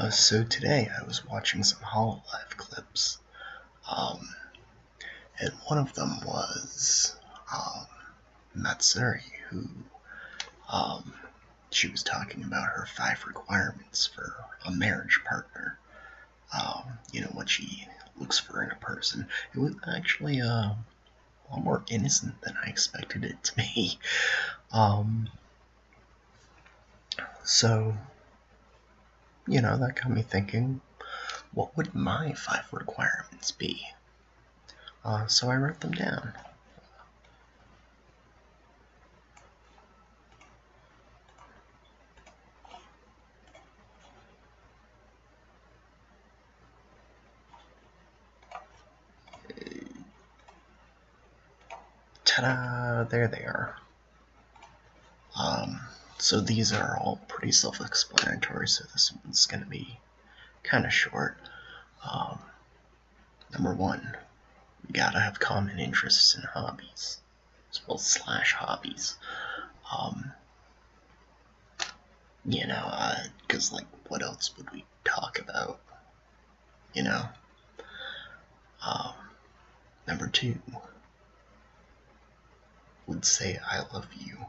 So today I was watching some Hololive clips, um, and one of them was Matsuri, who um, she was talking about her 5 requirements for a marriage partner. What she looks for in a person. It was actually a lot more innocent than I expected it to be. Um, so, that got me thinking, what would my 5 requirements be? So I wrote them down. Ta-da! There they are. So these are all pretty self-explanatory, so this one's going to be kind of short. Number 1, we gotta have common interests and hobbies, as well as hobbies. Because what else would we talk about? You know. Um, Number 2, would say I love you.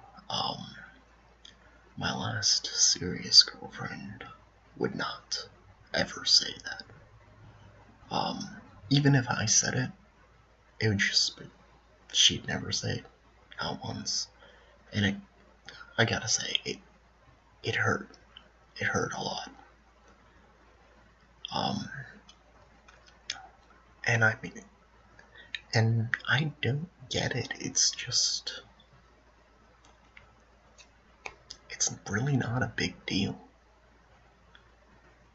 My last serious girlfriend would not ever say that. Even if I said it, it would just be, she'd never say it, not once. And I gotta say, it hurt. It hurt a lot. And I mean, and I don't get it. It's really not a big deal.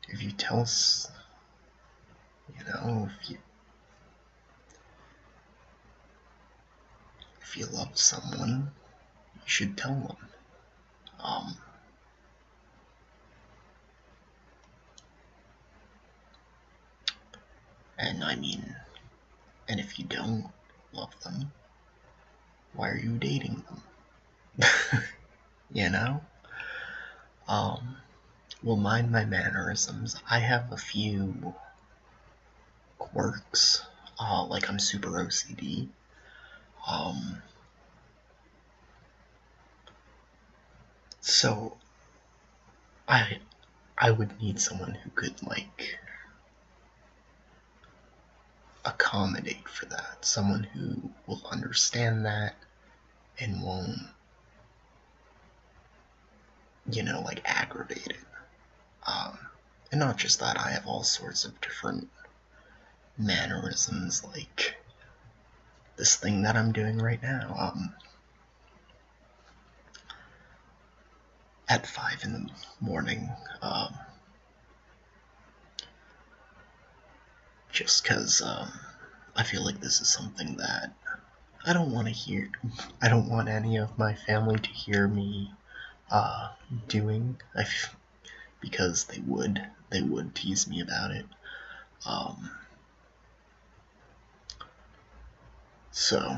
If you tell us, if you love someone, you should tell them. And if you don't love them, why are you dating them? you know? Well, mind my mannerisms. I have a few quirks. Like I'm super OCD. So I would need someone who could accommodate for that. Someone who will understand that and won't aggravate it. And not just that, I have all sorts of different mannerisms, like this thing that I'm doing right now. At 5 in the morning, just because I feel like this is something that I don't want to hear. I don't want any of my family to hear me doing. Because they would tease me about it. So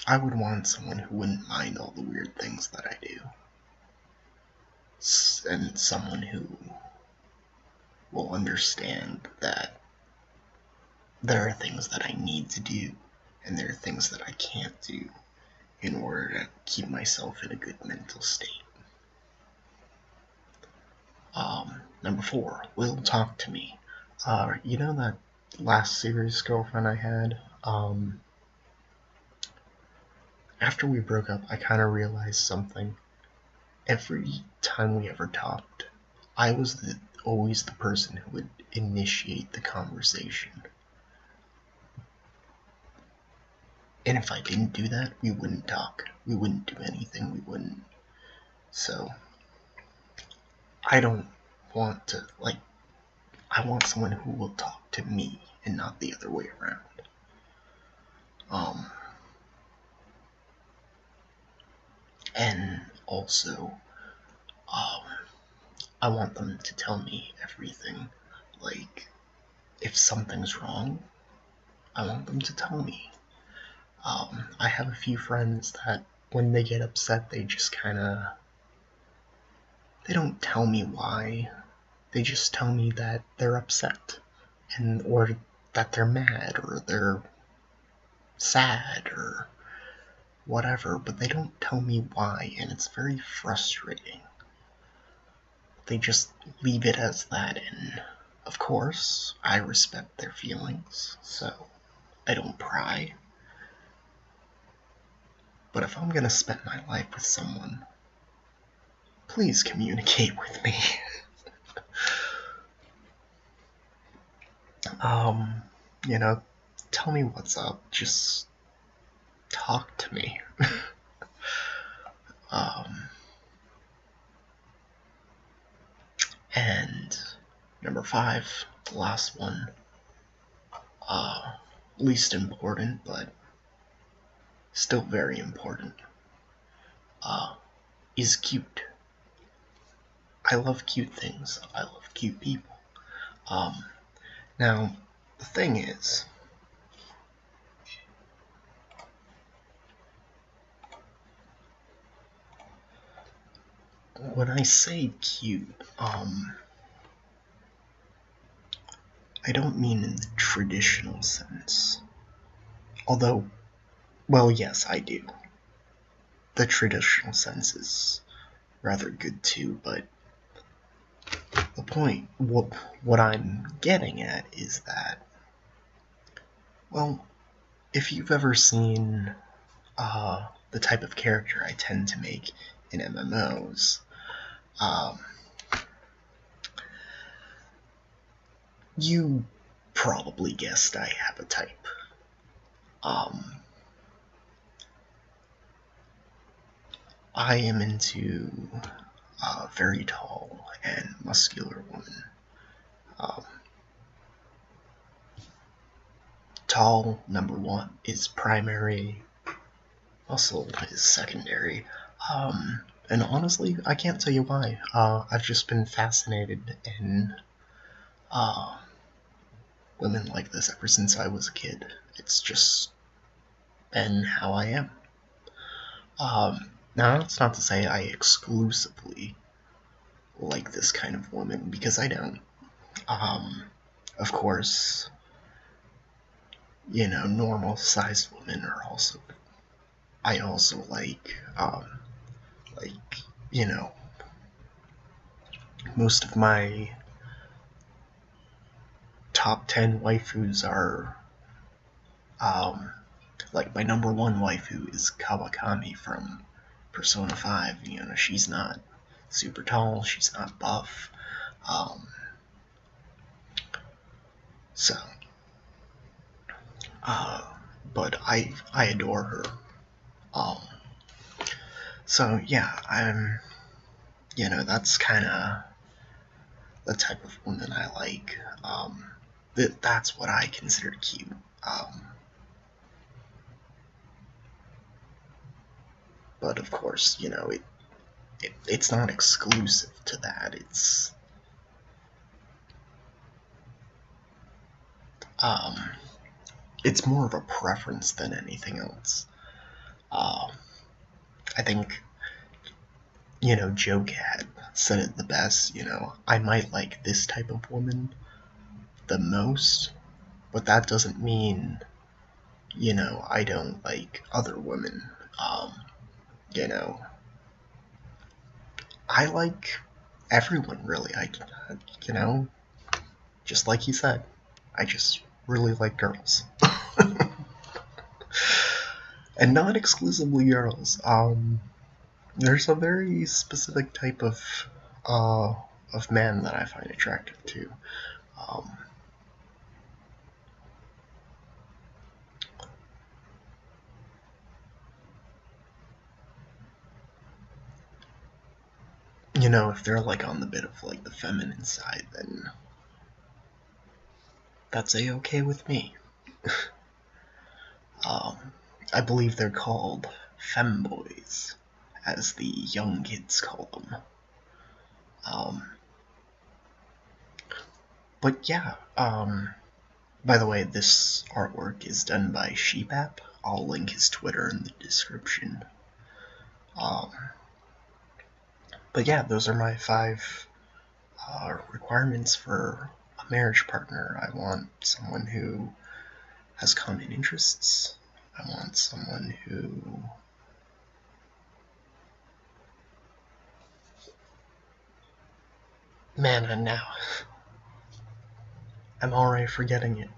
I would want someone who wouldn't mind all the weird things that I do, and someone who will understand that there are things that I need to do, and there are things that I can't do in order to keep myself in a good mental state. Number 4, will talk to me. That last serious girlfriend I had, after we broke up, I kind of realized something. Every time we ever talked, I was always the person who would initiate the conversation. And if I didn't do that, we wouldn't talk. We wouldn't do anything. We wouldn't. So, I don't want to, I want someone who will talk to me and not the other way around. And also, I want them to tell me everything. If something's wrong, I want them to tell me. I have a few friends that when they get upset, they just kind of they don't tell me why. They just tell me that they're upset, or that they're mad, or they're sad, or whatever, but they don't tell me why, and it's very frustrating. They just leave it as that, and of course, I respect their feelings, so I don't pry. But if I'm gonna spend my life with someone, please communicate with me. um, you know, tell me what's up. Just talk to me. um, and number 5, the last one, least important, but still very important, is cute. I love cute things. I love cute people. Now, the thing is, when I say cute, I don't mean in the traditional sense. Although, well, yes, I do. The traditional sense is rather good too, but the point, what I'm getting at is that, well, if you've ever seen the type of character I tend to make in MMOs, you probably guessed I have a type. I am into a very tall and muscular woman. Tall, number 1, is primary. Muscle is secondary. And honestly, I can't tell you why. I've just been fascinated in women like this ever since I was a kid. It's just been how I am. Now, that's not to say I exclusively like this kind of woman, because I don't. Of course, normal sized women are also. I also like, most of my top 10 waifus are, like, my number 1 waifu is Kawakami from Persona 5. She's not super tall, she's not buff, so, but I adore her. So yeah, that's kind of the type of woman I like. That's what I consider cute. But of course, it's not exclusive to that. It's more of a preference than anything else. I think, Joe Cat said it the best. I might like this type of woman the most, but that doesn't mean, I don't like other women. You know, I like everyone really. Just like he said, I just really like girls. And not exclusively girls. There's a very specific type of man that I find attractive to. If they're like on the bit of like the feminine side, then that's a-okay with me. I believe they're called femboys, as the young kids call them. But yeah, by the way, this artwork is done by Sheepap. I'll link his Twitter in the description. But yeah, those are my 5 requirements for a marriage partner. I want someone who has common interests. I want someone who man, and now I'm already forgetting it.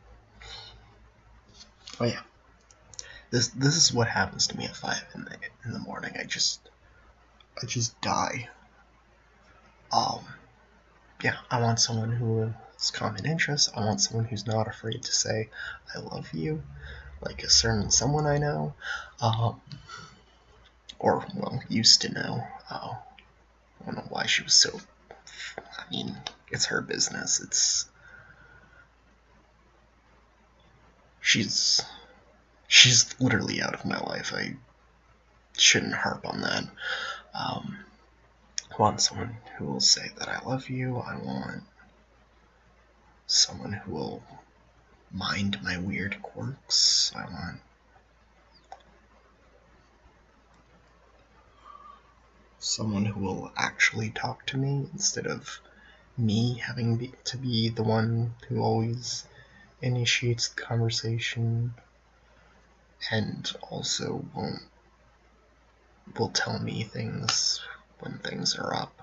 Oh yeah, this is what happens to me at 5 in the morning. I just die. Um, yeah, I want someone who has common interests. I want someone who's not afraid to say I love you, like a certain someone I know, um, or well, used to know. I don't know why she was so. I mean, it's her business. She's she's literally out of my life. I shouldn't harp on that. Um, I want someone who will say that I love you. I want someone who will mind my weird quirks. I want someone who will actually talk to me instead of me having to be the one who always initiates the conversation and also will tell me things when things are up.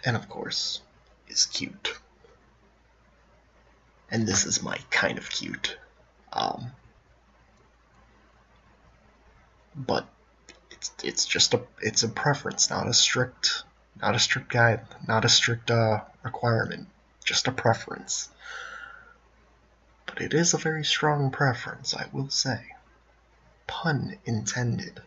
And of course, is cute. And this is my kind of cute. But it's just a preference, not a strict guide, not a strict requirement, just a preference. But it is a very strong preference, I will say. Pun intended.